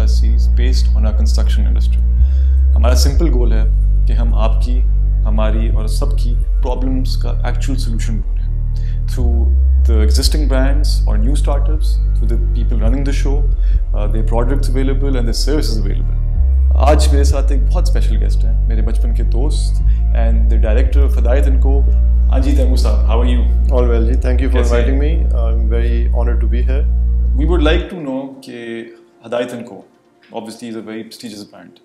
podcast series based on our construction industry. हमारा simple goal है कि हम आपकी, हमारी और सबकी problems का actual solution ढूंढें through the existing brands or new startups, through the people running the show, their products available and their services available. आज मेरे साथ एक बहुत स्पेशल गेस्ट हैं, मेरे बचपन के दोस्त and the director of Hadayat Co. Taimour sahab, how are you? All well, ji. Thank you for inviting me. I'm very honored to be here. We would like to know कि Hadayat Co. obviously is a very prestigious brand.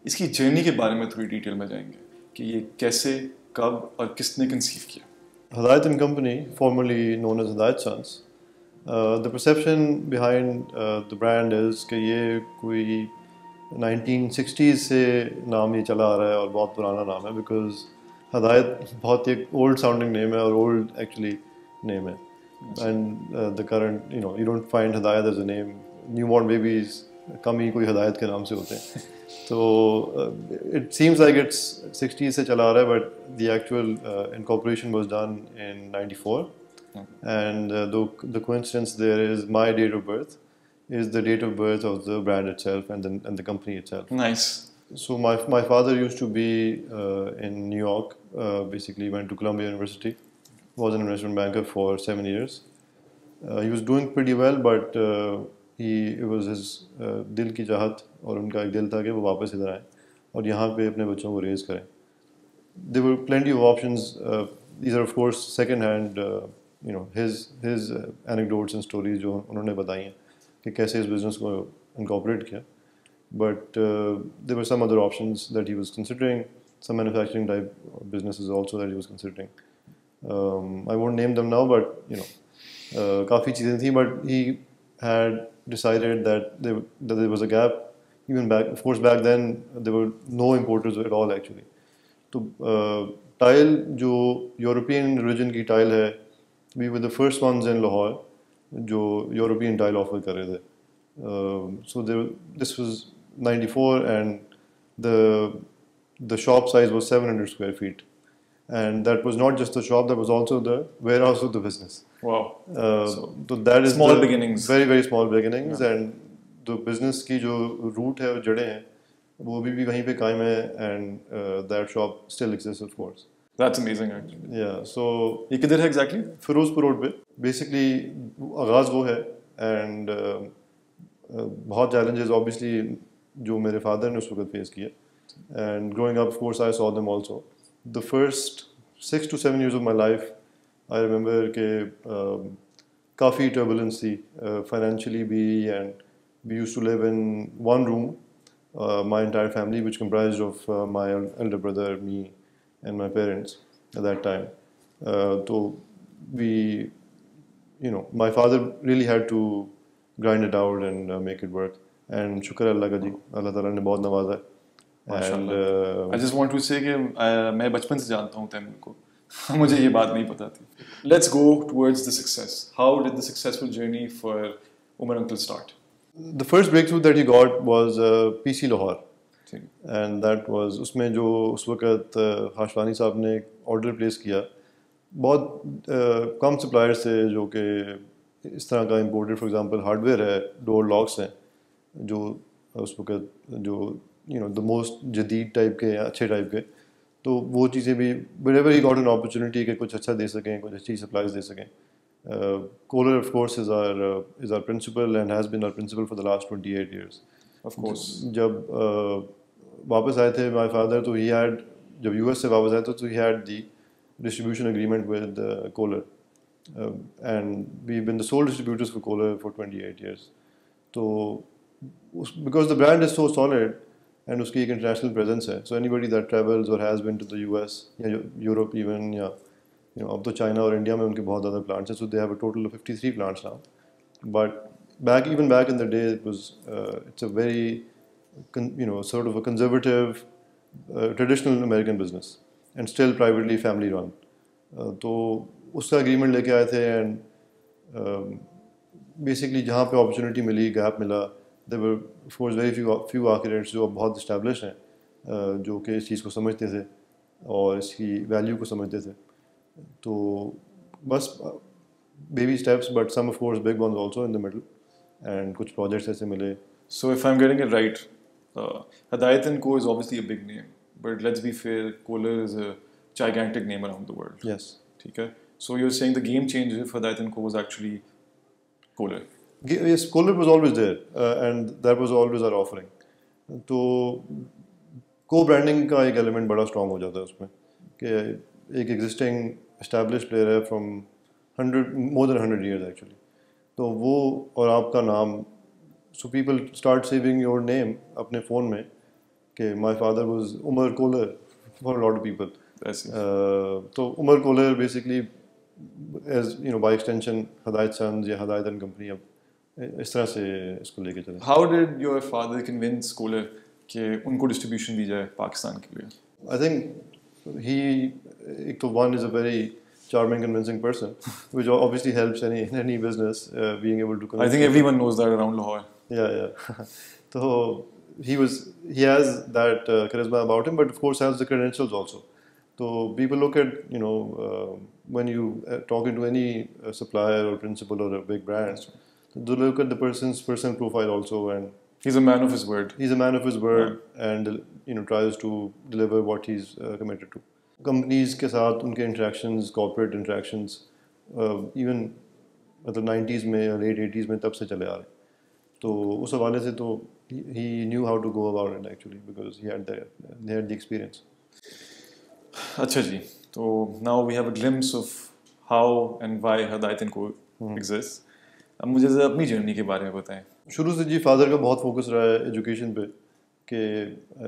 इसकी journey के बारे में थोड़ी detail में जाएंगे कि ये कैसे, कब और किसने कंसीव किया. Hadayat & Company, formerly known as Hadayat Sons. The perception behind the brand is कि ये कोई 1960s से नाम ये चला आ रहा है और बहुत पुराना नाम है because Hadayat बहुत एक old sounding name है और old actually name है. And the current, you don't find Hadayat as a name. Newborn babies कम ही कोई Hadayat के नाम से होते हैं. So it seems like it's 60s से चला आ रहा है, but the actual incorporation was done in 94. And the coincidence there is my date of birth is the date of birth of the brand itself and the company itself. Nice. So my father used to be in New York, basically went to Columbia University, was an investment banker for 7 years. He was doing pretty well, but it was his दिल की चाहत और उनका एक दिल था कि वो वापस इधर आए और यहाँ पे अपने बच्चों को रेज़ करें. There were plenty of options. These are of course second hand, his anecdotes and stories जो उन्होंने बताई हैं कि कैसे इस business को incorporate किया. But there were some other options that he was considering, some manufacturing type businesses also that he was considering. I won't name them now, but काफ़ी चीज़ें थी, but he had decided that there was a gap. Even back, of course, back then there were no importers at all actually. तो tile जो European origin की tile है, we were the first ones in Lahore जो European tile offer कर रहे थे. So this was 94 and the shop size was 700 square feet. And that was not just the shop, that was also the warehouse of the business. Wow. So that is small beginnings. Very, very small beginnings. Yeah. And the business की जो root है, जड़ें हैं, वो भी वहीं पे कायम है, and that shop still exists, of course. That's amazing, actually. Yeah. So ये किधर है exactly? फिरोजपुर रोड पे. Basically आगाज़ वो है, and बहुत challenges obviously जो मेरे father ने उस वक्त face किए. And growing up, of course, I saw them also. The first 6 to 7 years of my life, I remember कि काफ़ी turbulence थी financially भी, and we used to live in one room, my entire family, which comprised of my elder brother, me, and my parents at that time. So we, my father really had to grind it out and make it work. And shukr Allah ka ji, Allah Taala ने बहुत नवाजा है. And I just want to say कि मैं बचपन से जानता हूँ तैमूर को. मुझे ये बात नहीं पता थी. Let's go towards the success. How did the successful journey for Umar Uncle start? The first breakthrough that he got was PC Lahore. And that was उसमें जो उस वक्त हाशवानी साहब ने ऑर्डर प्लेस किया, बहुत कम सप्लायर्स थे जो कि इस तरह का इम्पोर्टेड, फॉर एग्जांपल हार्डवेयर है, डोर लॉक्स हैं जो उस वक्त जो the most जदीद टाइप के, अच्छे टाइप के, तो वो चीज़ें भी whenever he got an opportunity कि कुछ अच्छा दे सकें, कुछ अच्छी supplies दे सकें. Kohler, of course, is our principal and has been our principal for the last 28 years. Of course. जब वापस आए थे my father, तो he had, जब US से वापस आए थे, तो he had the distribution agreement with Kohler. And we've been the sole distributors for Kohler for 28 years. So because the brand is so solid and उसकी एक international presence है, so anybody that travels or has been to the US या Europe even, या अब तो China और India में उनके बहुत ज़्यादा plants हैं, so they have a total of 53 plants now. But even back in the day, it's a very sort of a conservative, traditional American business and still privately family run. तो उसका agreement लेके आए थे, and basically जहाँ पे opportunity मिली, gap मिला, there were of course very few architects जो बहुत established हैं जो कि इस चीज़ को समझते थे और इसकी value को समझते थे. तो बस baby steps, but some of course big ones also in the middle, and कुछ projects ऐसे मिले So if I'm getting it right, Hadayat Co is obviously a big name, but let's be fair, Kohler is a gigantic name around the world. Yes. Okay. So you're saying the game changer for Hadayat Co was actually Kohler. Yes, Kohler was always there, and that was always our offering. तो co-branding का एक element बड़ा strong हो जाता है उसमें कि एक existing established player है from more than 100 years actually. तो वो और आपका नाम, so people start saving your name अपने phone में कि my father was Umar Kohler for a lot of people. तो Umar Kohler basically as you know by extension Hadayat Sons या Hadayat and Company अब इस तरह से इसको लेके चले. How did your father convince Kohler कि उनको distribution दी जाए पाकिस्तान के लिए? I think he, एक तो one is a very charming, convincing person, which obviously helps in any business being able to. I think everyone knows that around Lahore. Yeah. So he has that charisma about him, but of course has the credentials also. So people look at when you talk into any supplier or principal or a big brand, they look at the person's personal profile also, and he's a man of his word. He's a man of his word, and tries to deliver what he's committed to. Companies के साथ उनके interactions, corporate interactions, even मतलब 90s में या late 80s में तब से चले आ रहे. तो उस हवाले से तो he knew how to go about it actually because he had the experience. अच्छा जी, तो now we have a glimpse of how and why Hadayat Co exists. अब मुझे ज़रा अपनी जर्नी के बारे में बताएं. शुरू से जी फादर का बहुत फोकस रहा है एजुकेशन पे कि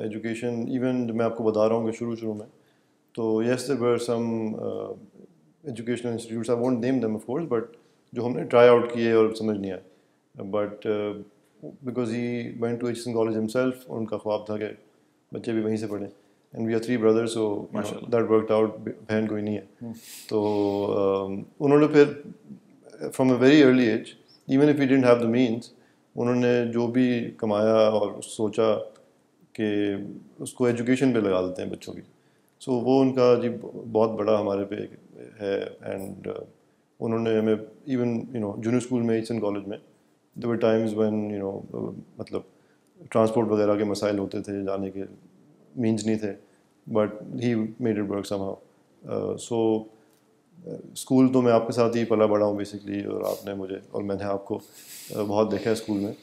एजुकेशन इवन मैं आपको बता रहा हूँ कि शुरू में तो yes there were some educational institutes, I won't name them of course, but जो हमने try out किए और समझ नहीं आए, but because he went to HSN college himself, उनका ख्वाब था कि बच्चे भी वहीं से पढ़ें, and we are 3 brothers, so that worked out. बहन कोई नहीं है, तो उन्होंने फिर from a very early age, even if we didn't have the means, उन्होंने जो भी कमाया और सोचा कि उसको एजुकेशन पे लगा देते हैं बच्चों की. सो वो उनका जी बहुत बड़ा हमारे पे है, एंड उन्होंने हमें इवन जूनियर स्कूल में एचएन कॉलेज में देयर वर टाइम्स व्हेन मतलब ट्रांसपोर्ट वगैरह के मसाइल होते थे, जाने के मीन्स नहीं थे, but he made it work somehow. So school तो मैं आपके साथ ही पला बड़ा हूँ बेसिकली, और आपने मुझे और मैंने आपको बहुत देखा है स्कूल में,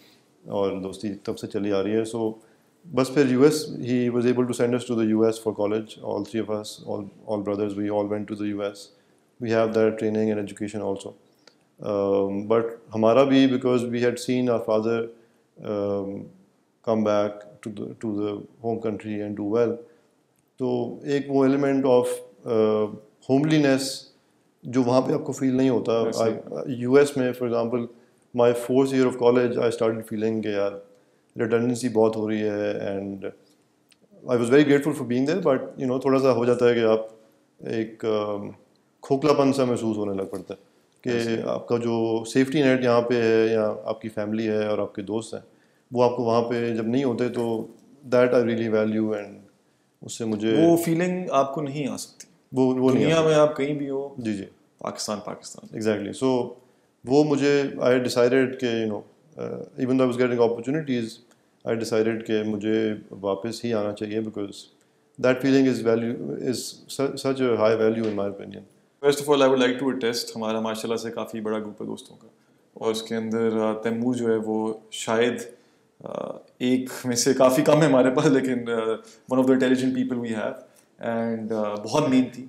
और दोस्ती तब से चली आ रही है. सो बस फिर US, he was able to send us to the US for college, all 3 of us, all brothers, we all went to the US. We have that training and education also. But हमारा भी, because we had seen our father come back to the home country and do well, तो एक वो element of homeliness जो वहाँ पे आपको feel नहीं होता. US में for example, my 4th year of college, I started feeling कि यार redundancy बहुत हो रही है, and I was very grateful for being there, but थोड़ा सा हो जाता है कि आप एक खोखलापन सा महसूस होने लग पड़ता है कि आपका जो सेफ्टी नेट यहाँ पे है, या आपकी फैमिली है और आपके दोस्त हैं, वो आपको वहाँ पे जब नहीं होते, तो that I really value, and उससे मुझे वो फीलिंग आपको नहीं आ सकती. वो दुनिया में आप कहीं भी हो, जी पाकिस्तान एग्जैक्टली. सो वो मुझे आई डिसाइडेड कि even though I was getting opportunities, I decided कि मुझे वापस ही आना चाहिए, because that feeling is such a high value in my opinion. First of all, I would like to attest, हमारा माशाल्लाह से काफ़ी बड़ा ग्रुप है दोस्तों का, और उसके अंदर तैमूर जो है वो शायद एक में से काफ़ी कम है हमारे पास, लेकिन one of the intelligent people we have, and बहुत मेहनती,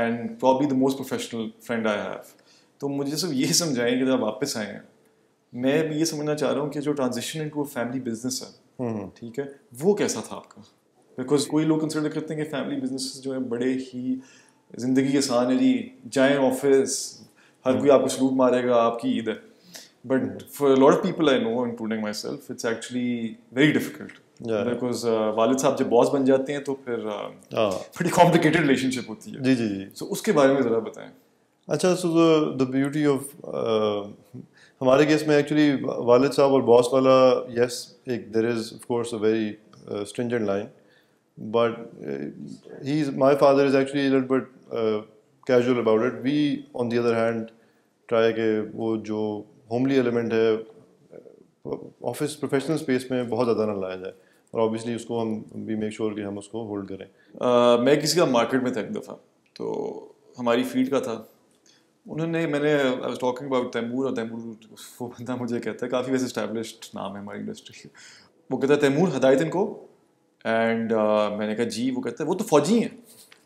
and probably the most professional friend I have. तो मुझे सिर्फ ये समझाएं कि जब वापस आए हैं, मैं भी ये समझना चाह रहा हूँ कि जो ट्रांजिशन इनटू फैमिली बिजनेस है, ठीक है, वो कैसा था आपका? बिकॉज कोई लोग कंसिडर करते हैं कि फैमिली बिजनेस जो है बड़े ही जिंदगी आसान है जी, जाएं ऑफिस, हर कोई आपको सलूट मारेगा, आपकी ईद है. But for lot of people I know, including my self, it's actually very difficult, because वालिद साहब जब बॉस बन जाते हैं तो फिर बड़ी कॉम्प्लिकेटेड रिलेशनशिप होती है. जी. सो उसके बारे में ज़रा बताएं. अच्छा, सो द ब्यूटी ऑफ हमारे केस में एक्चुअली वालिद साहब और बॉस वाला, यस, एक there is of course a very stringent line, but my father is actually a little bit casual about it. We on the other hand try के वो जो होमली एलिमेंट है ऑफिस प्रोफेशनल स्पेस में बहुत ज़्यादा ना लाया जाए, और ऑब्वियसली उसको हम भी मेक श्योर कि हम उसको होल्ड करें। मैं किसी का मार्केट में था एक दफ़ा, तो हमारी फील्ड का था, मैंने I was talking about Taimur, और तैमूर वो बंदा मुझे कहता है, काफ़ी वैसे एस्टैब्लिश्ड नाम है हमारी इंडस्ट्री, वो कहता है तैमूर हदायत को, एंड मैंने कहा जी, वो कहता है वो तो फ़ौजी हैं।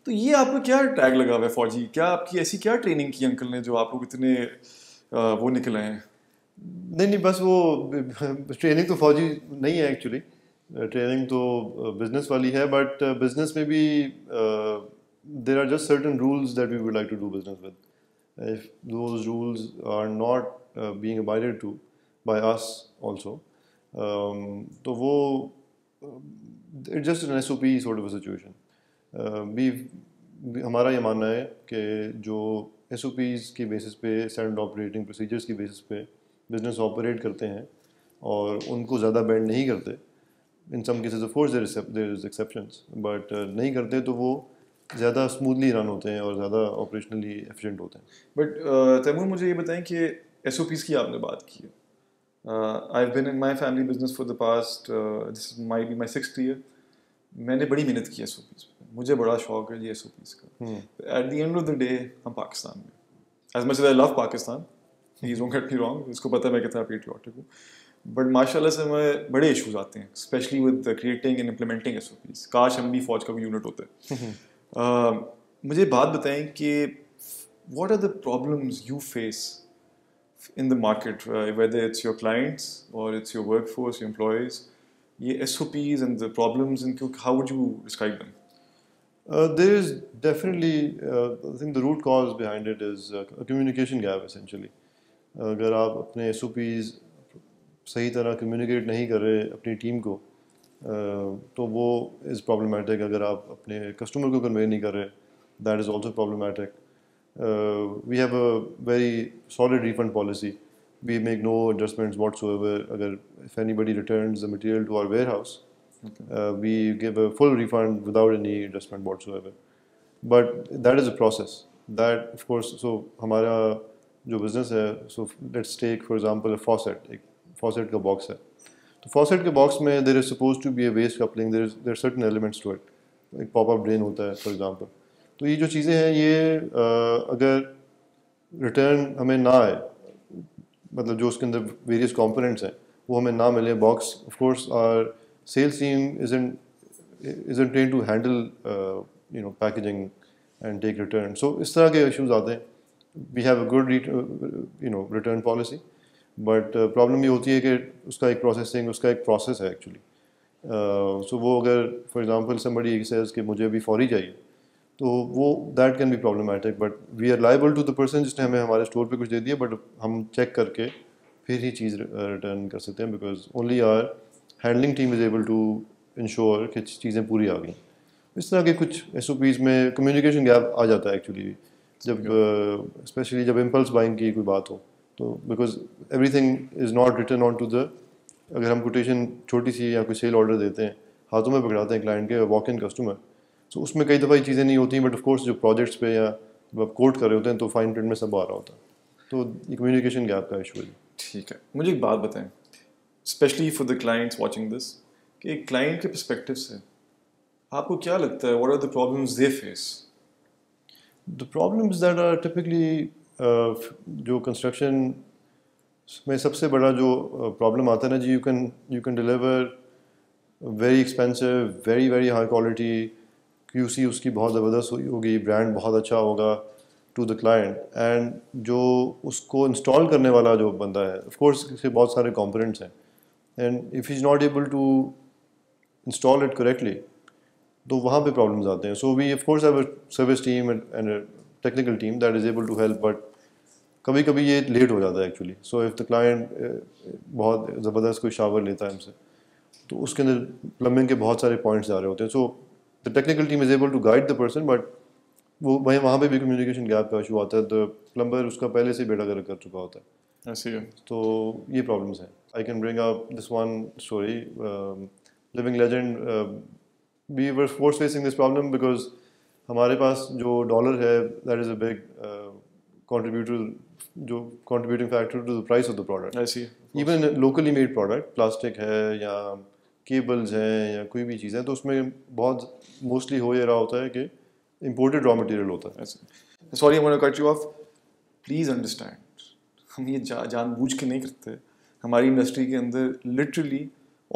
तो ये आपको क्या टैग लगा हुआ है फ़ौजी, क्या आपकी ऐसी क्या ट्रेनिंग की अंकल ने जो आप लोग इतने वो निकले हैं? नहीं, बस वो ट्रेनिंग तो फौजी नहीं है एक्चुअली, ट्रेनिंग तो बिजनेस वाली है, बट बिजनेस में भी there are just certain rules that we would like to do business with. If those rules are not being abided to by us also, तो वो it's just an SOP sort of a situation. हमारा ये मानना है कि जो SOPs की basis पे, स्टैंडर्ड ऑपरेटिंग प्रोसीजर्स की बेसिस पे बिजनेस ऑपरेट करते हैं और उनको ज़्यादा बेंड नहीं करते, in some cases of course there is exceptions, but नहीं करते तो वो ज़्यादा स्मूथली रन होते हैं और ज़्यादा ऑपरेशनली एफिशिएंट होते हैं. बट तैमूर, मुझे ये बताएं कि SOPs की आपने बात की है. I have been in my family business for the past, this might be my 6th year. मैंने बड़ी मेहनत की SOPs पे, मुझे बड़ा शौक है ये SOPs का. At the end of the day हम पाकिस्तान में, as much as I love Pakistan, please don't get me wrong, इसको पता है मैं कितना पेट्रियोटिक हूँ, बट माशाल्लाह से हमें बड़े इश्यूज आते हैं, specially with creating and implementing SOPs. काश हम भी फौज का कोई यूनिट होते. मुझे बात बताएं कि what are the problems you face in the market, whether it's your clients or it's your workforce, your employees, ये SOPs and the problems, and how would you describe them? There is definitely, I think the root cause behind it is a communication gap essentially. अगर आप अपने SOPs सही तरह communicate नहीं कर रहे अपनी टीम को, तो वो इज़ प्रॉब्लमेटिक. अगर आप अपने कस्टमर को कन्वे नहीं कर रहे, that is also problematic. We have a very solid refund policy. We make no adjustments whatsoever. Agar if anybody returns the material to our warehouse, we give a full refund without any adjustment whatsoever. But that is a process. That of course, so हमारा जो business है, so let's take for example a faucet. एक faucet का box है. तो faucet के box में there is supposed to be a waste coupling. There are certain elements to it. एक pop-up drain होता है for example. तो ये जो चीज़ें हैं, ये अगर रिटर्न हमें ना आए, मतलब जो उसके अंदर वेरियस कंपोनेंट्स हैं वो हमें ना मिले, box of course our sales team isn't train to handle packaging and take return. So इस तरह के इश्यूज आते हैं. We have a good return policy, but problem ये होती है कि उसका एक प्रोसेस है एक्चुअली. सो वो अगर फॉर एग्जांपल समबडी सेज कि मुझे अभी फौरी चाहिए, तो वो that can be problematic. But we are liable to the person जिसने हमें हमारे स्टोर पे कुछ दे दिया, बट हम चेक करके फिर ही चीज़ रिटर्न कर सकते हैं, because only our handling team is able to ensure कि चीज़ें पूरी आ गई. इस तरह के कुछ SOPs में कम्युनिकेशन गैप आ जाता है एक्चुअली, जब स्पेशली जब इम्पल्स बाइंग की कोई बात हो, तो because everything is not written on to the, अगर हम कोटेशन छोटी सी या कोई सेल ऑर्डर देते हैं, हाथों में पकड़ाते हैं क्लाइंट के, वॉक इन कस्टमर, तो उसमें कई दफ़ा ये चीज़ें नहीं होती, बट ऑफ कोर्स जो प्रोजेक्ट्स पे या जब आप कोड कर रहे होते हैं तो फाइन प्रिंट में सब आ रहा होता है. तो ये कम्युनिकेशन गैप का इशू है. ठीक है, मुझे एक बात बताएं, specially for the clients watching this, कि एक क्लाइंट के पर्सपेक्टिव से आपको क्या लगता है, what are the problems they face? The problems that are typically, जो कंस्ट्रक्शन में सबसे बड़ा जो प्रॉब्लम आता है ना जी, you can deliver very expensive, very very high quality, QC उसकी बहुत ज़बरदस्त होगी, ब्रांड बहुत अच्छा होगा टू द क्लाइंट, एंड जो उसको इंस्टॉल करने वाला जो बंदा है, ऑफ कोर्स इसके बहुत सारे कंपोनेंट्स हैं, and if is not able to install it correctly, तो वहाँ पे प्रॉब्लम्स आते हैं. So we of course have a service team and technical team that is able to help, but कभी कभी ये लेट हो जाता है actually. So if the client बहुत ज़बरदस्त कोई शावर लेता है हमसे, तो उसके अंदर प्लम्बिंग के बहुत सारे पॉइंट्स आ रहे होते हैं. So the technical team is able to guide the person, but वो वहाँ पे भी कम्युनिकेशन गैप का इशू आता है. द प्लम्बर उसका पहले से बेड़ा गर्क कर चुका होता है. ऐसे ही. तो ये प्रॉब्लम्स हैं. I can bring up this one story. Living legend, we were force facing this problem because हमारे पास जो डॉलर है, that is a big contributor जो contributing factor to the price of the product. I see. Even locally made product, plastic है या cables हैं या कोई भी चीज़ है, तो उसमें बहुत mostly हो ये रहा होता है कि imported raw material होता है. Sorry, I'm going to cut you off. Please understand, हम ये जानबूझ के नहीं करते. हमारी इंडस्ट्री के अंदर literally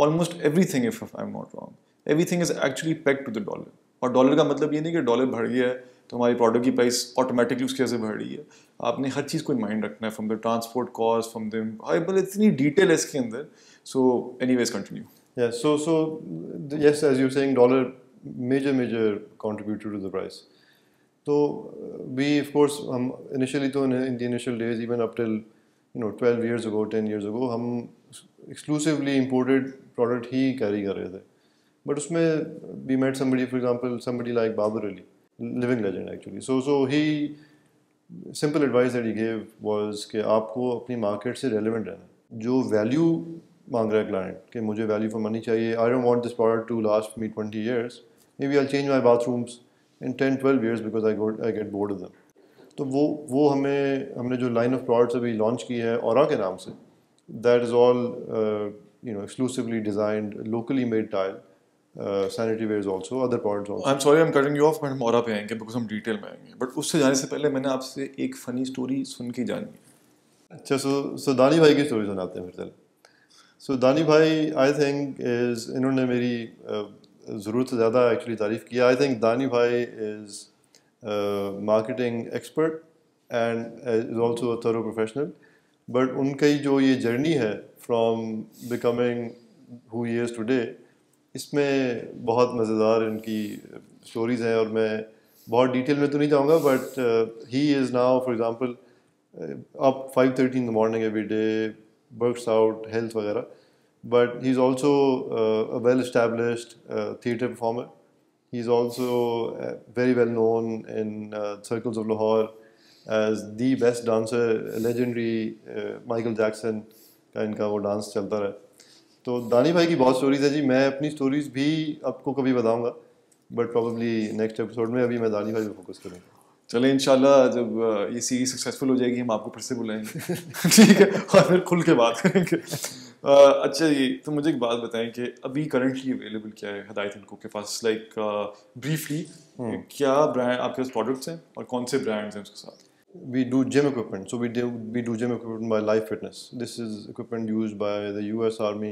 almost everything, if I'm not wrong, everything is actually pegged to the dollar. और डॉलर का मतलब ये नहीं कि डॉलर बढ़ गया है तो हमारी प्रोडक्ट की प्राइस ऑटोमेटिकली उसकी वजह से बढ़ रही है. आपने हर चीज़ को माइंड रखना है, from the transport cost, from the मतलब इतनी डिटेल है इसके अंदर. So anyways continue. Yeah, so yes, as you're saying, dollar major contributor to the price. So we of course initially तो in the initial days, even up till 12 years ago, 10 years ago, हम exclusively imported product ही carry कर रहे थे. But उसमें we met somebody, for example, somebody like Babar Ali, living legend actually. So he simple advice that he gave was कि आपको अपनी market से relevant रहना. जो value मांग रहा है client कि मुझे value for money चाहिए, I don't want this product to last me 20 years. Maybe I'll change my bathrooms in 10-12 years because I get bored of them. तो वो हमने जो line of products अभी launch की है Aura के नाम से, that is all exclusively designed, locally made tile. Sanitary wares also, other products also. I'm sorry I'm cutting you off, but हम और पे आएंगे because हम डिटेल में आएंगे. बट उससे जाने से पहले मैंने आपसे एक फनी स्टोरी सुन के जानी है. अच्छा, so दानी भाई की स्टोरी सुनाते हैं फिर चल. So दानी भाई I think is इन्होंने मेरी ज़रूरत से ज़्यादा actually तारीफ़ किया. I think दानी भाई is marketing expert and is also a thorough professional. But उनकी जो ये journey है from becoming who he is today, इसमें बहुत मज़ेदार इनकी स्टोरीज़ हैं और मैं बहुत डिटेल में तो नहीं जाऊँगा. But he is now for example up 5:30 in the morning every day, works out, health वगैरह. But he's also a well-established theatre performer. He's also very well known in circles of Lahore as the best dancer, legendary Michael Jackson का इनका वो dance चलता रहा. तो दानी भाई की बहुत स्टोरीज है जी. मैं अपनी स्टोरीज भी आपको कभी बताऊंगा, बट प्रॉब्ली नेक्स्ट एपिसोड में. अभी मैं दानी भाई पे फोकस करूंगा. चले इंशाल्लाह जब ये सीरीज सक्सेसफुल हो जाएगी हम आपको फिर से बुलाएंगे. ठीक है, और फिर खुल के बात करेंगे. अच्छा जी, तो मुझे एक बात बताएं कि अभी करंटली अवेलेबल क्या है हदायत को के पास, लाइक ब्रीफली क्या ब्रांड आपके पास प्रोडक्ट्स हैं और कौन से ब्रांड्स हैं उसके साथ? We do gym equipment. So we do gym equipment by Life Fitness. This is equipment used by the US Army,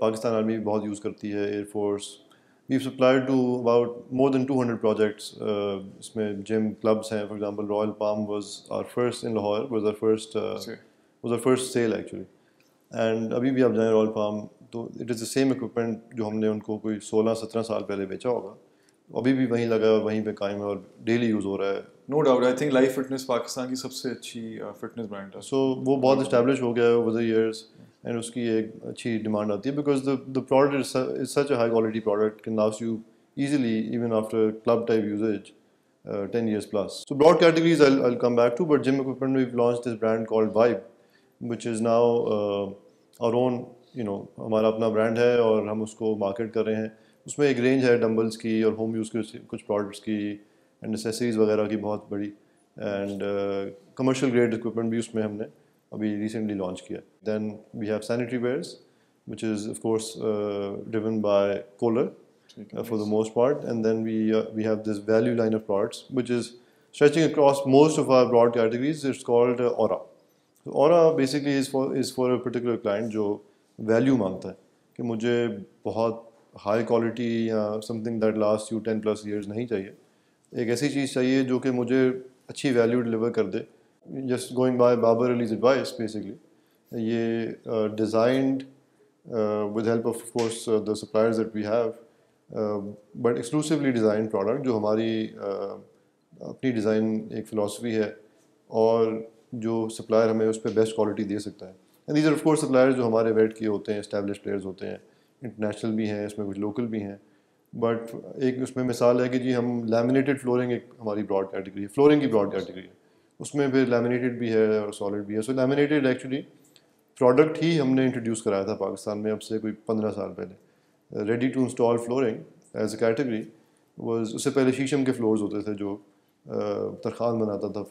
Pakistan Army बहुत यूज़ करती है, Air Force. We've supplied to about more than 200 projects. इसमें gym clubs हैं. For example, Royal Palm was our first in Lahore. Was our first sale actually. And अभी भी आप जाएं Royal Palm, तो it is the same equipment जो हमने उनको कोई 16-17 साल पहले बेचा होगा. अभी भी वहीं लगा है और वहीं पे कायम है और डेली यूज़ हो रहा है. No doubt. I think Life Fitness Pakistan की सबसे अच्छी फिटनेस ब्रांड है. सो वो बहुत इस्टेब्लिश हो गया है ओवर द इयर्स एंड उसकी एक अच्छी डिमांड आती है because the product is such a high quality product, can last you easily even after club type usage 10 years plus. So broad categories I'll come back to, but gym equipment we've launched this brand called Vibe, which is now our own, हमारा अपना brand है और हम उसको market कर रहे हैं. उसमें एक रेंज है डंबल्स की और होम यूज़ के कुछ प्रोडक्ट्स की एंड एसेसरीज वगैरह की बहुत बड़ी, एंड कमर्शियल ग्रेड इक्विपमेंट भी उसमें हमने अभी रिसेंटली लॉन्च किया. Then we have sanitary wares which is of course driven by Kohler for the most part, and then we have this value line of products which is stretching across most of our broad categories. It's called Aura. So Aura basically is for a particular client जो value मांगता है कि मुझे बहुत high quality या something that last you 10+ years नहीं चाहिए. एक ऐसी चीज़ चाहिए जो कि मुझे अच्छी वैल्यू डिलीवर कर दे. Just going by Babar Ali's advice basically, ये designed with help of course the suppliers that we have, but exclusively design product जो हमारी अपनी डिज़ाइन एक फ़िलासफ़ी है और जो सप्लायर हमें उस पर बेस्ट क्वालिटी दे सकता है. And these are of course suppliers जो हमारे वेट किए होते हैं, एस्टैब्लिश प्लेयर्स होते हैं, इंटरनेशनल भी हैं, इसमें कुछ लोकल भी हैं. बट एक उसमें मिसाल है कि जी हम लैमिनेटेड फ्लोरिंग एक हमारी ब्रॉड कैटेगरी है, फ्लोरिंग की ब्रॉड कैटेगरी है, उसमें फिर लैमिनेटेड भी है और सॉलिड भी है. सो लैमिनेटेड एक्चुअली प्रोडक्ट ही हमने इंट्रोड्यूस कराया था पाकिस्तान में अब से कोई 15 साल पहले. Ready to install flooring as a category was, उससे पहले शीशम के फ्लोर्स होते थे जो तरखान बनाता था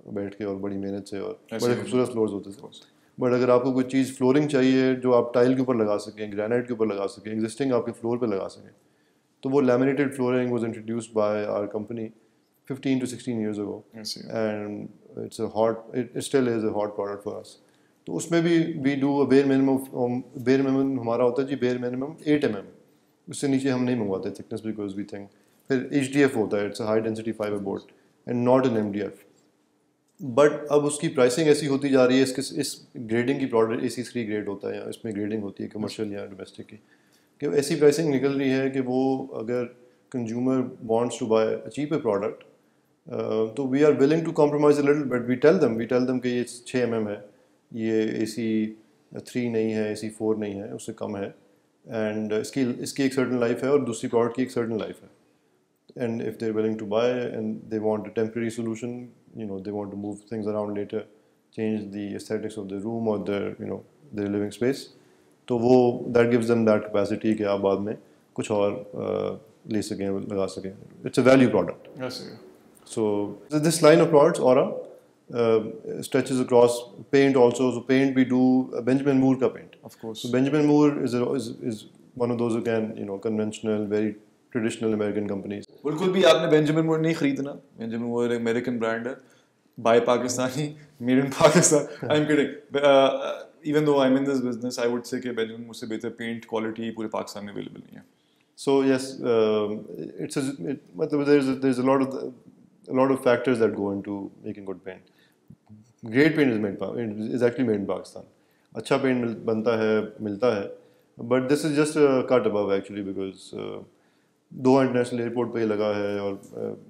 बैठ के और बड़ी मेहनत से, और बड़े खूबसूरत फ्लोर्स होते थे। बट अगर आपको कोई चीज़ फ्लोरिंग चाहिए जो आप टाइल के ऊपर लगा सकें, ग्रेनाइट के ऊपर लगा सकें, एग्जिस्टिंग आपके फ्लोर पे लगा सकें, तो वो laminated flooring was introduced by our company 15 to 16 years ago, and it still is a hot product for us. तो उसमें भी we do a bare minimum हमारा होता है जी bare minimum 8 mm, उससे नीचे हम नहीं मंगवाते thickness because we think। फिर HDF होता है, it's a high density fiber board and not an MDF। But अब उसकी प्राइसिंग ऐसी होती जा रही है, इस ग्रेडिंग की प्रोडक्ट AC3 ग्रेड होता है, या इसमें ग्रेडिंग होती है कमर्शियल या डोमेस्टिक की, कि ऐसी प्राइसिंग निकल रही है कि वो अगर consumer wants to buy a cheaper product, तो we are willing to compromise a little, but we tell them कि ये 6 mm है, ये AC3 नहीं है, AC4 नहीं है, उससे कम है, एंड इसकी एक सर्टन लाइफ है और दूसरी प्रोडक्ट की एक सर्टन लाइफ है। And if they're willing to buy and they want a temporary solution, they want to move things around later, change the aesthetics of the room or their living space, तो वो that gives them that capacity कि आप बाद में कुछ और ले सकें, लगा सकें। It's a value product. Yes, yeah. So this line of products, Aura, stretches across paint also. So paint we do Benjamin Moore का paint. Of course. So Benjamin Moore is one of those, again, conventional, very traditional American companies. बिल्कुल भी आपने Benjamin Moore नहीं खरीदना। Benjamin Moore एक American brand है, buy Pakistani, made in Pakistan. I am kidding. Even though I am in this business, I would say कि Benjamin Moore से बेहतर पेंट क्वालिटी पूरे पाकिस्तान में अवेलेबल नहीं है। So yes, there's a lot of factors that go into making good paint. Great paint is actually made in Pakistan. अच्छा paint बनता है, मिलता है, but this is just a cut above actually, because Doha international airport पे ही लगा है, और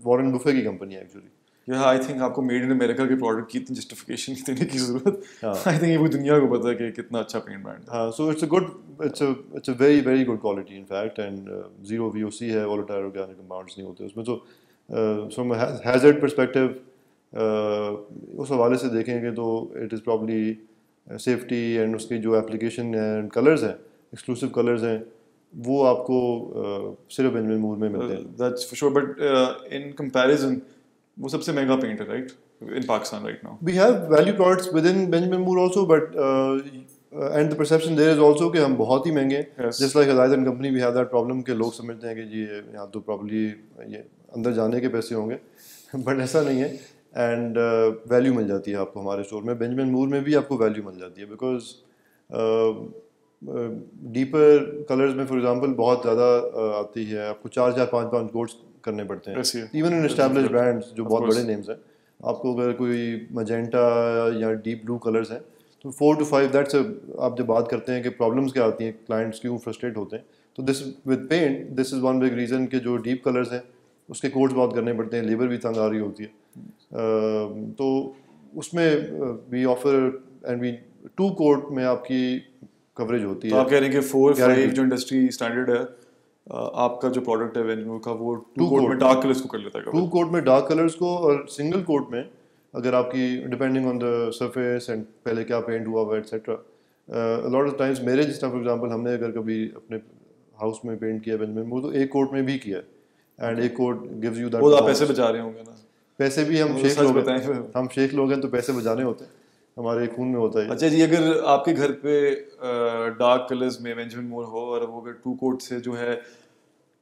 Warren Buffett की कंपनी है एक्चुअली। आई थिंक आपको मेड इन अमेरिका के प्रोडक्ट की इतनी जस्टिफिकेशन देने की जरूरत, आई थिंक ये वो दुनिया को पता है कि कितना अच्छा पेंट ब्रांड है। हाँ, so it's a very very good quality in fact, and zero VOC है, वोलेटाइल ऑर्गेनिक कंपाउंड्स नहीं होते उसमें। तो फ्रॉम हैजर्ड पर्सपेक्टिव उस हवाले से देखेंगे तो it is probably safety and उसकी जो एप्लीकेशन एंड कलर्स हैं, एक्सक्लूसिव कलर्स हैं, वो आपको सिर्फ बेंजामिन मूर में मिलते हैं। That's for sure, but in comparison, वो सबसे महंगा पेंट है, right? In Pakistan right now. We have value products within Benjamin Moore also, but and the perception there is also कि हम बहुत ही महंगे हैं। Yes. Just like Hadayat company, we have that problem कि लोग समझते हैं कि जी यहाँ तो probably ये अंदर जाने के पैसे होंगे, but ऐसा नहीं है। And value मिल जाती है आपको हमारे स्टोर में। बेंजामिन मूर में भी आपको value मिल जाती है, because डीपर कलर्स में फॉर एग्जांपल बहुत ज़्यादा आती है, आपको 4-5 कोट्स करने पड़ते हैं। इवन इन एस्टैब्लिश्ड ब्रांड्स जो बहुत बड़े नेम्स हैं, आपको अगर कोई मजेंटा या डीप ब्लू कलर्स हैं तो 4 to 5, दैट्स आप जब बात करते हैं कि प्रॉब्लम्स क्या आती हैं, क्लाइंट्स क्यों फ्रस्ट्रेट होते हैं, तो this with paint this is one big reason कि जो डीप कलर्स हैं उसके कोट्स बहुत करने पड़ते हैं, लेबर भी तंग आ रही होती है। तो उसमें we offer and we 2 coat में आपकी कवरेज होती है। तो आप कह रहे हैं कि 4-5 जो इंडस्ट्री स्टैंडर्ड है, आपका जो प्रोडक्ट है बेंजामिन का, वो 2 कोट में डार्क कलर्स को कर लेता है। 2 कोट में डार्क कलर्स को, और सिंगल कोट में अगर आपकी depending on the surface and पहले क्या पेंट हुआ हुआ एटसेट्रा, लॉट ऑफ टाइम्स मेरे जिस तरह फॉर एग्जांपल हमने अगर कभी अपने हाउस में पेंट किया बेंजामिन वो तो 1 कोट में भी किया है, and 1 coat gives you that. वो आप पैसे बचा रहे होंगे ना? पैसे भी हम शेख लोग हैं तो पैसे बचाने होते हैं, हमारे खून में होता है। अच्छा जी, अगर आपके घर पे डार्क कलर्स में बेंजामिन मूर हो और वो अगर 2 कोट से जो है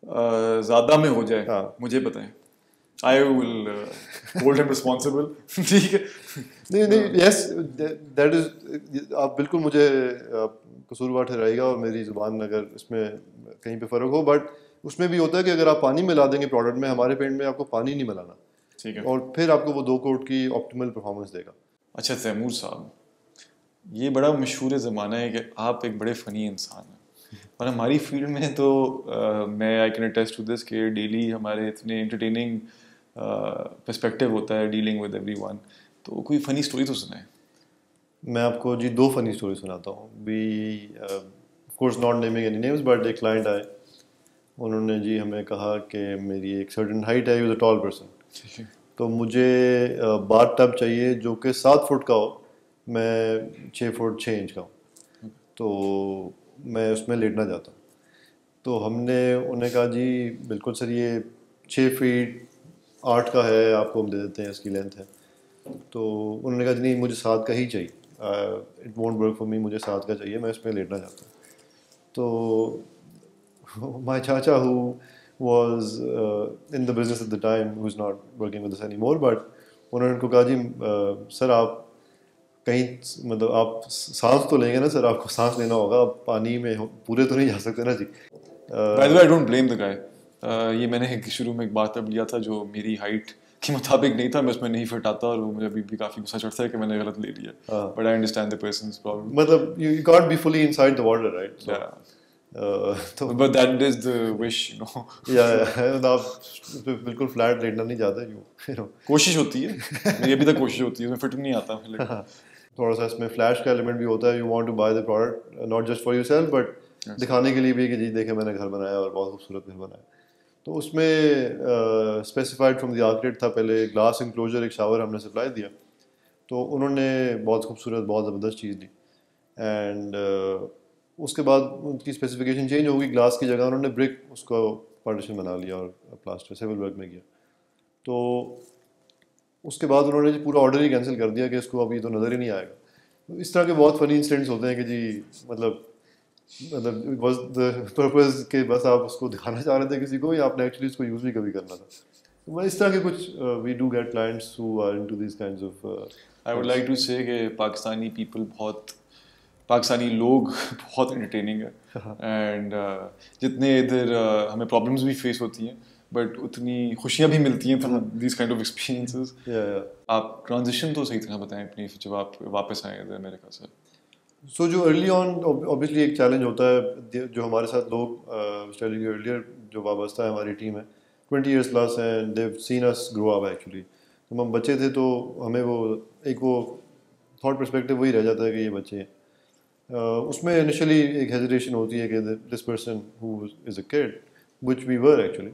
ज़्यादा में हो जाए, हाँ, मुझे बताएं, I will hold him responsible. ठीक है? नहीं, यस दैट इज, आप बिल्कुल मुझे कसूरवार ठहराइएगा और मेरी ज़ुबान अगर इसमें कहीं पे फ़र्क हो, बट उसमें भी होता है कि अगर आप पानी मिला देंगे प्रोडक्ट में, हमारे पेंट में आपको पानी नहीं मिलाना, ठीक है, और फिर आपको वो 2 कोट की ऑप्टिमल परफॉर्मेंस देगा। अच्छा तैमूर साहब, ये बड़ा मशहूर ज़माना है कि आप एक बड़े फ़नी इंसान हैं, और हमारी फील्ड में तो मैं I can attest to this कि डेली हमारे इतने एंटरटेनिंग पर्सपेक्टिव होता है डीलिंग विद एवरीवन, तो कोई फ़नी स्टोरी तो सुनाए। मैं आपको जी 2 फ़नी स्टोरी सुनाता हूँ। We of course not naming any names, but एक क्लाइंट आए, उन्होंने जी हमें कहा कि मेरी एक सर्टेन हाइट है, यूज़ अ टॉल पर्सन, तो मुझे बाथ टब चाहिए जो कि 7 फुट का हो, मैं 6 फुट 6 इंच का हूँ, तो मैं उसमें लेटना चाहता हूँ। तो हमने उन्हें कहा जी बिल्कुल सर, ये 6 फीट 8 का है, आपको हम दे देते हैं, इसकी लेंथ है। तो उन्होंने कहा नहीं मुझे 7 का ही चाहिए, it won't work for me, मुझे 7 का चाहिए, मैं इसमें लेटना चाहता हूँ। तो माई चाचा who was in the business at the time, who's not working with us anymore, but उन्होंने उनको कहा जी सर आप कहीं मतलब आप सांस तो लेंगे ना सर, आपको सांस लेना होगा, आप पानी में पूरे तो नहीं जा सकते ना जी। By the way, I don't blame the guy. ये मैंने शुरू में एक बात अब लिया था जो मेरी हाइट के मुताबिक नहीं था, मैं उसमें नहीं फिट आता और वो मुझे अभी भी काफ़ी गुस्सा चढ़ता है कि मैंने गलत ले लिया। But I understand the person's problem. मतलब you can't be fully inside the water, right? So, Yeah. तो But that is the wish, you know. या आप बिल्कुल फ्लैट लेटना नहीं चाहते you know. कोशिश होती है, मेरी अभी तक कोशिश होती है, उसमें फिट नहीं आता लेकिन थोड़ा सा इसमें फ्लैश का एलिमेंट भी होता है, you want to buy the product not just for yourself but दिखाने के लिए भी कि जी देखे मैंने घर बनाया और बहुत खूबसूरत घर बनाया। तो उसमें स्पेसिफाइड फ्रॉम द आर्किटेक्ट था पहले ग्लास इंक्लोजर, एक शावर हमने सप्लाई दिया, तो उन्होंने बहुत खूबसूरत बहुत ज़बरदस्त चीज़ दी एंड उसके बाद उनकी स्पेसिफिकेशन चेंज होगी, ग्लास की जगह उन्होंने ब्रिक उसको पार्टीशन बना लिया और प्लास्टर सिविल वर्क में किया। तो उसके बाद उन्होंने पूरा ऑर्डर ही कैंसिल कर दिया कि इसको अब ये तो नज़र ही नहीं आएगा। तो इस तरह के बहुत फनी इंसिडेंट्स होते हैं कि जी मतलब बस द पर्पस के बस आप उसको दिखाना चाह रहे थे किसी को या आपने एक्चुअली इसको यूज़ भी कभी करना था। तो मैं इस तरह के कुछ we do get clients who are into this kinds of. I would like to say कि पाकिस्तानी लोग बहुत एंटरटेनिंग है एंड जितने इधर हमें प्रॉब्लम्स भी फेस होती हैं बट उतनी खुशियाँ भी मिलती हैं through this kind of experiences. आप ट्रांजिशन तो सही तरह बताएं अपनी जब आप वापस आए इधर अमेरिका से। सो जो अर्ली ऑन ऑब्वियसली एक चैलेंज होता है, जो हमारे साथ लोग टेलिंग यू अर्लियर जो वाबस्ता है हमारी टीम है 20 years plus and they have seen us grow up actually. जब हम बच्चे थे तो हमें वो थॉट पर्सपेक्टिव वही रह जाता है कि ये बच्चे हैं। उसमें इनिशियली एक हेजिटेशन होती है कि this person who is a kid which we were actually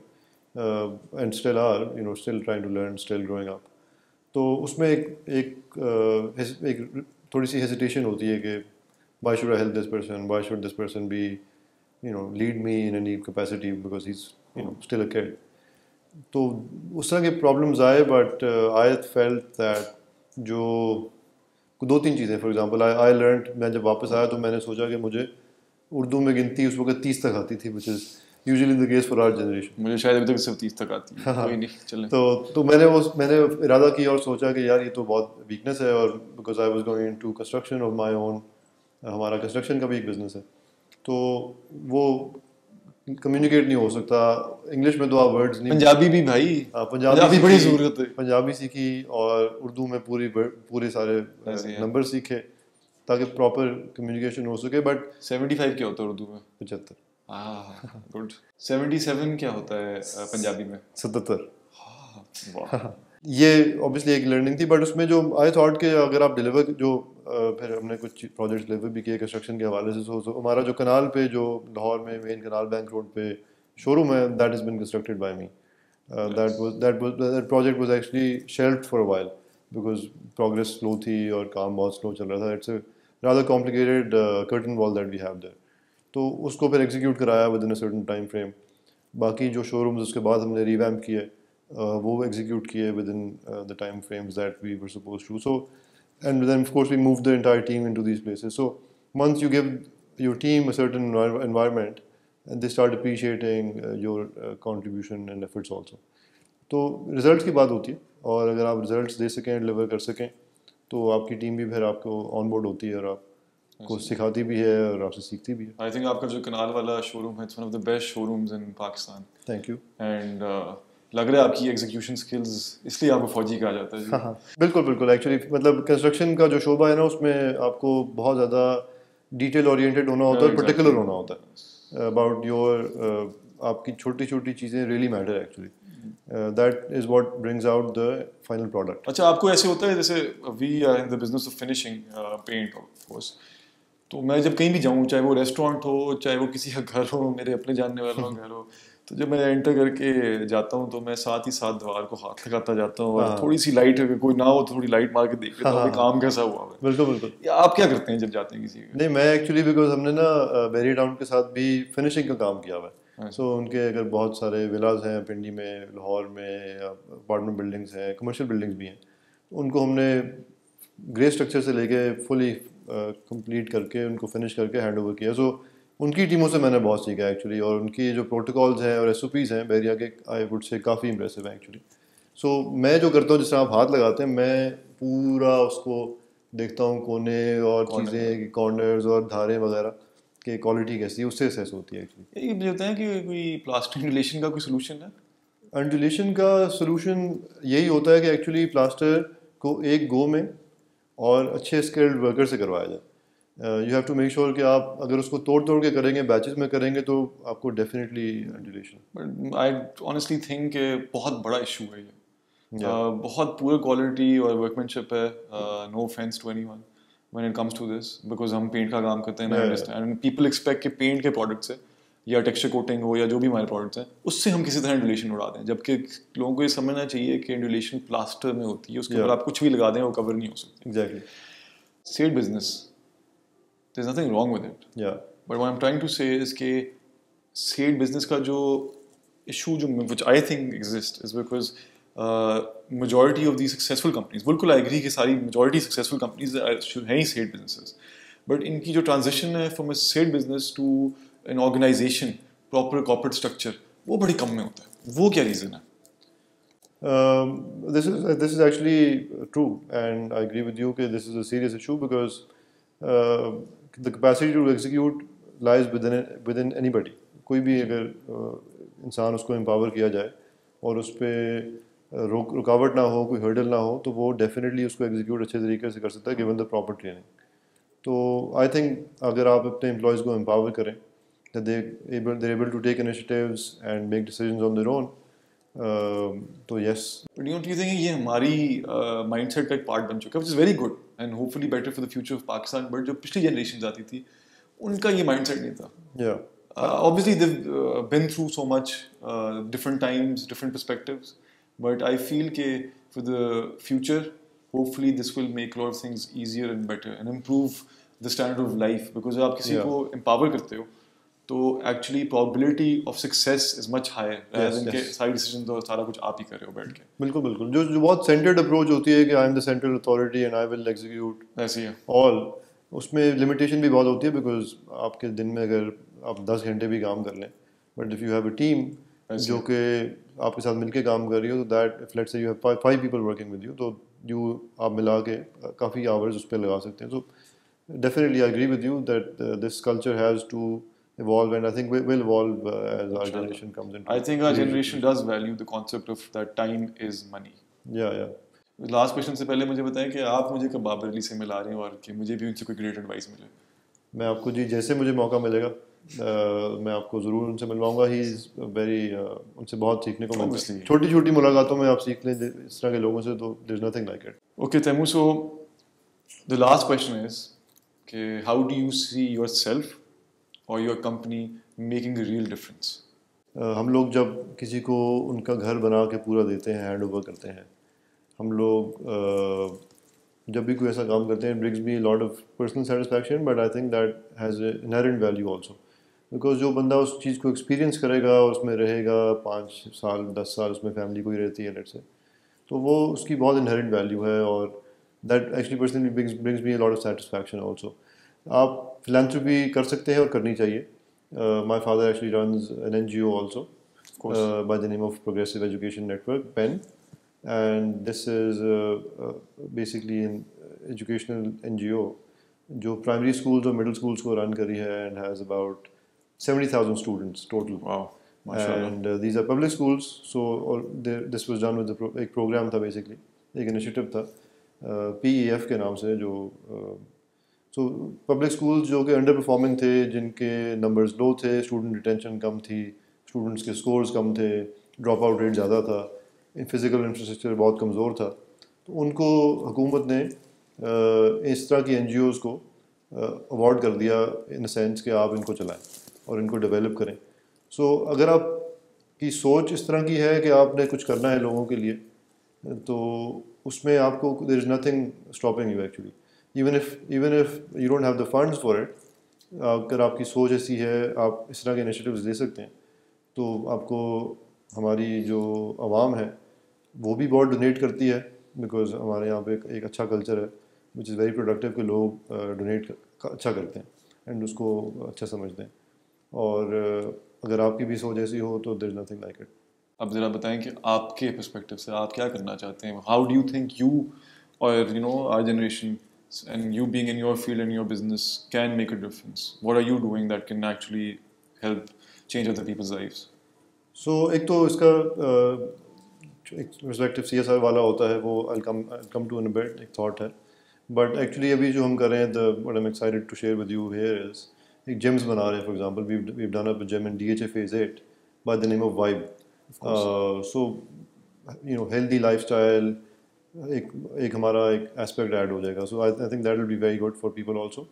and still are you know still trying to learn still growing up. तो उसमें एक थोड़ी सी हेजिटेशन होती है कि why should I help this person, why should this person be you know lead me in any capacity because he's you know still a kid। तो उस तरह के प्रॉब्लम्स आए बट आई फेल्ट दैट जो 2-3 चीज़ें फॉर एग्जांपल आई लर्नड, मैं जब वापस आया तो मैंने सोचा कि मुझे उर्दू में गिनती उस वक्त 30 तक आती थी which is usually the case for our generation। मुझे शायद अभी तक सिर्फ 30 तक आती है। कोई नहीं चलें। तो मैंने इरादा किया और सोचा कि यार ये तो बहुत वीकनेस है और because I was going into construction of my own, हमारा कंस्ट्रक्शन का भी एक बिजनेस है, तो वो कम्युनिकेट नहीं हो सकता इंग्लिश में, तो आप वर्ड्स नहीं। पंजाबी भी भाई, पंजाबी बड़ी ज़रूरत है। पंजाबी सीखी और उर्दू में पूरे सारे नंबर सीखे ताकि प्रॉपर कम्युनिकेशन हो सके। बट 75 क्या होता है उर्दू में? 75। गुड। 77 क्या होता है पंजाबी में? 77। वाह। ये ऑब्वियसली एक लर्निंग थी बट उसमें जो आई थॉट कि अगर आप डिलीवर जो फिर हमने कुछ प्रोजेक्ट्स डिलीवर भी किए कंस्ट्रक्शन के हवाले से। सो हमारा जो कनाल पे जो लाहौर में मेन कनाल बैंक रोड पे शोरूम है that is been constructed by me. that project was actually shelved for a while because progress slow थी और काम बहुत स्लो चल रहा था। It's a rather complicated curtain wall that we have there। तो उसको फिर एग्जीक्यूट कराया within a certain time frame। बाकी जो शोरूम्स उसके बाद हमने रिवैम्प किए वो एग्जीक्यूट किए within the time frames that we were supposed to। So and then of course we moved the entire team into these places। So once you give your team a certain environment and they start appreciating your contribution and efforts also। तो results की बात होती है और अगर आप results दे सकें deliver कर सकें तो आपकी टीम भी फिर आपको ऑन बोर्ड होती है और आपको सिखाती भी है और आपसे सीखती भी है। आई थिंक आपका जो कनाल वाला शोरूम है it's one of the best showrooms in Pakistan. Thank you. And लग रहा है आपकी एग्जीक्यूशन स्किल्स इसलिए आपको फौजी कहा जाता है। हाँ बिल्कुल एक्चुअली मतलब कंस्ट्रक्शन का जो शोबा है ना उसमें आपको बहुत ज़्यादा डिटेल ओरिएंटेड होना होता है, पर्टिकुलर होना होता है अबाउट योर आपकी छोटी छोटी चीज़ें really matter actually. That is what brings out the final product. अच्छा आपको ऐसे होता है जैसे we are in the business of finishing paint of course, तो मैं जब कहीं भी जाऊँ चाहे वो रेस्टोरेंट हो चाहे वो किसी का घर हो मेरे अपने जानने वालों का घर हो, तो जब मैं एंटर करके जाता हूँ तो मैं साथ ही साथ दीवार को हाथ लगाता जाता हूँ और थोड़ी सी लाइट अगर कोई ना हो तो थोड़ी लाइट मार के देख लेता हूँ काम कैसा हुआ है। बिल्कुल। या आप क्या करते हैं जब जाते हैं किसी के? नहीं मैं एक्चुअली बिकॉज हमने ना बेरी टाउन के साथ भी फिनिशिंग का काम किया हुआ है। सो उनके अगर बहुत सारे विलाज हैं पिंडी में, लाहौर में, अपार्टमेंट बिल्डिंग्स हैं, कमर्शियल बिल्डिंग्स भी हैं, उनको हमने ग्रे स्ट्रक्चर से लेके फुली कंप्लीट करके उनको फिनिश करके हैंड ओवर किया. सो उनकी टीमों से मैंने बहुत सीखा एक्चुअली, और उनकी जो प्रोटोकॉल्स हैं और SOPs हैं बैरिया के, आई वुड से काफ़ी इंप्रेसिव हैं एक्चुअली. सो मैं जो करता हूँ, जिस तरह आप हाथ लगाते हैं, मैं पूरा उसको देखता हूँ, कोने और चीज़ें, कॉर्नर्स और धारें वगैरह कि क्वालिटी कैसी है, उससे असेस होती है एक्चुअली. ये मुझे बताएं कि कोई प्लास्टिक इंडुलेशन का कोई सोल्यूशन है? अंडुलेशन का सोल्यूशन यही होता है कि एक्चुअली प्लास्टर को एक गो में और अच्छे स्किल्ड वर्कर से करवाया जाए. You have to make sure कि आप अगर उसको तोड़ तोड़ के करेंगे, बैचेस में करेंगे, तो आपको definitely undulation. But I honestly think बहुत बड़ा इशू है ये. Yeah. बहुत पुअर क्वालिटी और वर्कमैनशिप है. No offence to anyone when it comes to this, because हम पेंट का काम करते हैं. I understand, and people expect कि पेंट के प्रोडक्ट से या टेक्सचर कोटिंग हो या जो भी हमारे प्रोडक्ट्स हैं, उससे हम किसी तरह इंडुलेशन उड़ा दें, जबकि लोगों को ये समझना चाहिए कि इंडुलेशन प्लास्टर में होती है, उसके ऊपर आप कुछ भी लगा दें वो कवर नहीं हो सकती. Exactly. Said business, there's nothing wrong with it. Yeah. But what I'm trying to say is कि सेड बिजनेस का जो इशू जो which I think exists is because majority of these successful companies, बिल्कुल I agree कि सारी majority successful companies हैं he said businesses, but इनकी जो transition है from a said business to an organization, proper corporate structure, वो बड़ी कम में होता है. वो क्या reason है? This is actually true, and I agree with you that this is a serious issue because the capacity to execute lies within anybody. कोई भी अगर इंसान उसको एम्पावर किया जाए और उस पर रुकावट ना हो, कोई हर्डल ना हो, तो वो डेफिनेटली उसको एग्जीक्यूट अच्छे तरीके से कर सकता है गिवन द प्रॉपर ट्रेनिंग. तो आई थिंक अगर आप अपने एम्प्लॉयज़ को एम्पावर करें, that they're able to take initiatives and make decisions on their own, तो yes. But don't you think ये हमारी mindset का एक part बन चुका है, which is very good and hopefully better for the future of Pakistan, but जो पिछली generations आती थी उनका ये mindset नहीं था. Yeah. Obviously they've been through so much, different times, different perspectives, but I feel कि for the future hopefully this will make a lot of things easier and better and improve the standard of life, because आप किसी को empower करते हो तो actually probability of success is much higher rather than कि सारी decision तो सारा कुछ आप ही कर रहे हो बैठ के. बिल्कुल बिल्कुल. जो बहुत centered approach होती है कि I am the central authority and I will execute ऐसी है. all, उसमें limitation भी बहुत होती है because आपके दिन में अगर आप 10 घंटे भी काम कर लें, but if you have a team जो कि आपके साथ मिलके काम कर रही हो, तो that if let's say you have five people working with you, तो आप मिला के काफ़ी hours उस पर लगा सकते हैं. So definitely I agree with you that this culture has to evolve, and I think will evolve as our generation comes into. I think our generation does value the concept of that time is money. Yeah. Last question से पहले मुझे बताएं कि आप मुझे कब बाबर अली से मिला रहे हैं और कि मुझे भी उनसे कोई ग्रेट एडवाइस मिले. मैं आपको जी जैसे मुझे मौका मिलेगा मैं आपको ज़रूर उनसे मिलवाऊंगा. ही इज़ वेरी उनसे बहुत सीखने को मिलता है. छोटी छोटी मुलाकातों में आप सीख लें इस तरह के लोगों से, तो there is nothing like it. Okay Taimur, so the last question is कि how do you see yourself और your company making a real difference? हम लोग जब किसी को उनका घर बना के पूरा देते हैं, हैंड ओवर करते हैं, हम लोग जब भी कोई ऐसा काम करते हैं, brings me lot of personal satisfaction, but I think that has inherent value also, because जो बंदा उस चीज़ को एक्सपीरियंस करेगा और उसमें रहेगा 5 साल 10 साल, उसमें फैमिली कोई रहती है लेट्स से, तो वो उसकी बहुत इनहेरेंट वैल्यू है, और that actually personally brings me lot of satisfaction also. आप फिलैंथ्रोपी कर सकते हैं और करनी चाहिए. My father actually runs N NGO also by the name of Progressive Education Network, PEN, and this is basically an educational NGO जो primary schools और middle schools को run करी है and has about 70,000 students total. Wow, mashallah. And these are public schools, so this was done with एक program था basically, एक initiative था PEF के नाम से, जो so public schools जो कि अंडर परफॉर्मिंग थे, जिनके नंबर्स लो थे, स्टूडेंट रिटेंशन कम थी, स्टूडेंट्स के स्कोर्स कम थे, ड्रॉप आउट रेट ज़्यादा था, फिजिकल इंफ्रास्ट्रक्चर बहुत कमज़ोर था, तो उनको हुकूमत ने इस तरह की NGOs को अवार्ड कर दिया इन द सेंस कि आप इनको चलाएं और इनको डेवलप करें. सो अगर आपकी सोच इस तरह की है कि आपने कुछ करना है लोगों के लिए, तो उसमें आपको there is nothing stopping you actually, even if you don't have the funds for it. अगर आपकी सोच ऐसी है, आप इस तरह के इनिशिएटिव्स ले सकते हैं, तो आपको हमारी जो आवाम है वो भी बहुत डोनेट करती है, बिकॉज हमारे यहाँ पे एक अच्छा कल्चर है विच इज़ वेरी प्रोडक्टिव कि लोग डोनेट अच्छा करते हैं एंड उसको अच्छा समझते हैं और अगर आपकी भी सोच ऐसी हो तो there is nothing like it. अब ज़रा बताएं कि आपके पर्सपेक्टिव से आप क्या करना चाहते हैं, how do you think you और our generation and you being in your field and your business can make a difference? What are you doing that can actually help change other people's lives? सो एक तो इसका एक perspective CSR वाला होता है, वो I'll come to in a bit, एक thought है, बट एक्चुअली अभी जो हम कर रहे हैं what I'm excited to share with you here is एक gyms बना रहे हैं. For example, we've done up a gym in DHA phase 8 by the name of Vibe. So healthy lifestyle एक हमारा एक एस्पेक्ट ऐड हो जाएगा. So I think that will be very good for people also.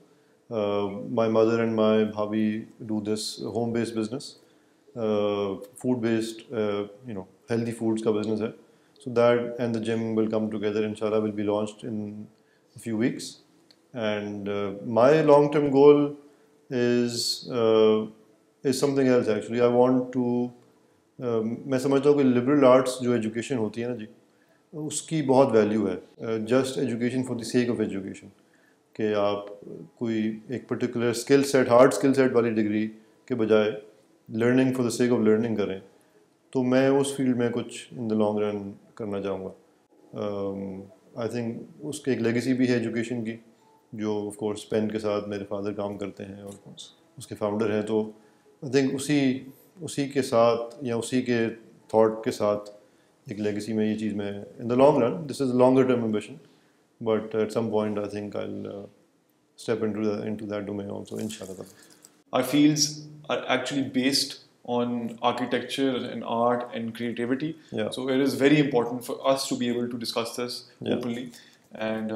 My mother and my bhabi do this home-based business. Food based healthy foods का business है. So that and the gym will come together, inshallah, will be launched in a few weeks. And my long term goal is something else actually. I want to मैं समझता हूँ कि liberal arts जो education होती है ना जी, उसकी बहुत वैल्यू है. Just education for the sake of education, कि आप कोई एक particular skill set, hard skill set वाली डिग्री के बजाय learning for the sake of learning करें, तो मैं उस फील्ड में कुछ इन द लॉन्ग रन करना चाहूँगा. आई थिंक उसके एक लेगेसी भी है एजुकेशन की, जो ऑफ कोर्स पेन के साथ मेरे फादर काम करते हैं और उसके फाउंडर हैं. तो आई थिंक उसी के साथ या उसी के थॉट के साथ एक लेगेसी में ये चीज़ में in the long run, this is longer term ambition, but at some point I think I will step into that domain also, inshallah. Our fields are actually based on architecture and art and creativity. Yeah. So it is very important for us to be able to discuss this openly. And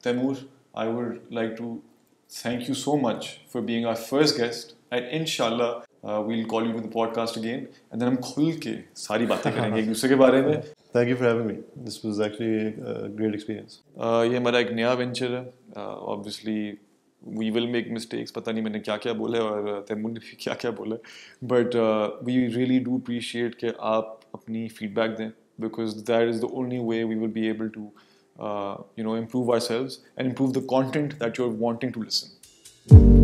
Taimour, I would like to thank you so much for being our first guest. And inshallah, we'll call you to the podcast again. And then हम खुल के सारी बातें करेंगे एक दूसरे के बारे में. Thank you for having me. This was actually a great experience. ये हमारा एक नया वेंचर है. Obviously, we will make mistakes. पता नहीं मैंने क्या क्या बोला है और तैमूर ने भी क्या क्या बोला है. But we really do appreciate कि आप अपनी feedback दें, because that is the only way we will be able to improve ourselves and improve the content that you're wanting to listen.